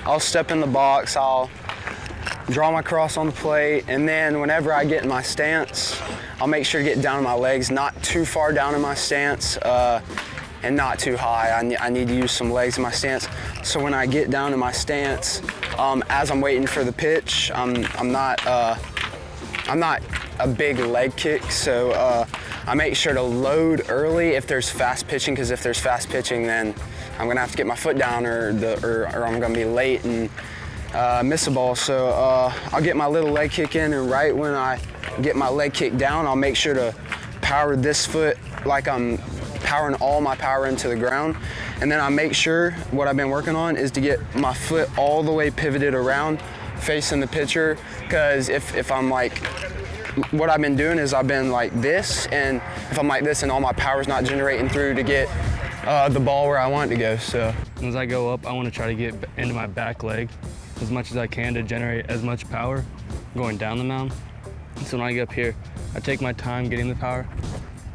I'll step in the box, I'll draw my cross on the plate, and then whenever I get in my stance, I'll make sure to get down to my legs, not too far down in my stance, and not too high. I need to use some legs in my stance. So when I get down in my stance, as I'm waiting for the pitch, I'm not a big leg kick, so I make sure to load early if there's fast pitching, because if there's fast pitching, then I'm gonna have to get my foot down, or I'm gonna be late and miss a ball. So I'll get my little leg kick in, and right when I get my leg kick down, I'll make sure to power this foot like I'm powering all my power into the ground. And then I make sure, what I've been working on is to get my foot all the way pivoted around, facing the pitcher, because if I'm like, what I've been doing is I've been like this, and if I'm like this and all my power's not generating through to get the ball where I want it to go. So as I go up, I want to try to get into my back leg as much as I can to generate as much power going down the mound. So when I get up here, I take my time getting the power,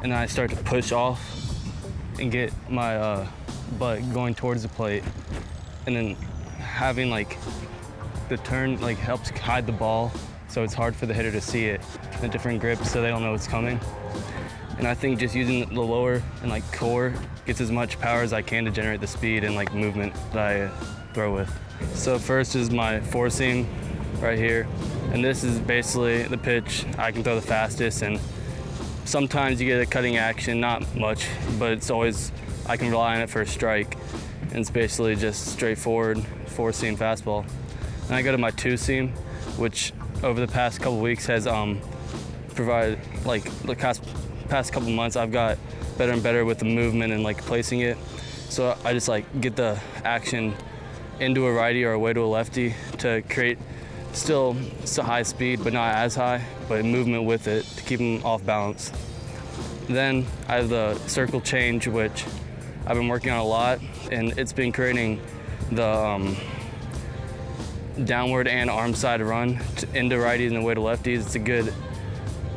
and then I start to push off and get my butt going towards the plate. And then having like the turn like helps hide the ball, so it's hard for the hitter to see it. The different grips, so they don't know what's coming. And I think just using the lower and like core gets as much power as I can to generate the speed and like movement that I throw with. So first is my four seam right here. And this is basically the pitch I can throw the fastest, and sometimes you get a cutting action, not much, but it's always, I can rely on it for a strike. And it's basically just straightforward four seam fastball. And I go to my two seam, which over the past couple weeks has provided, like the past couple months, I've got better and better with the movement and like placing it. So I just like get the action into a righty or away to a lefty to create still high speed, but not as high, but movement with it to keep them off balance. Then I have the circle change, which I've been working on a lot, and it's been creating the downward and arm side run into righties and away to lefties. It's a good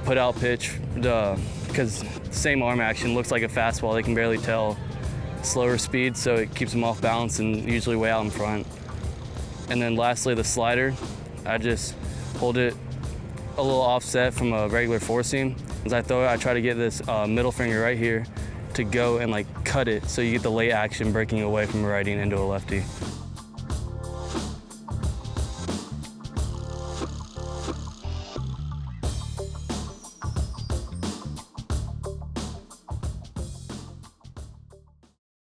put out pitch because same arm action looks like a fastball. They can barely tell slower speed, so it keeps them off balance and usually way out in front. And then lastly, the slider. I just hold it a little offset from a regular four seam. As I throw it, I try to get this middle finger right here to go and like cut it, so you get the late action breaking away from a righty and into a lefty.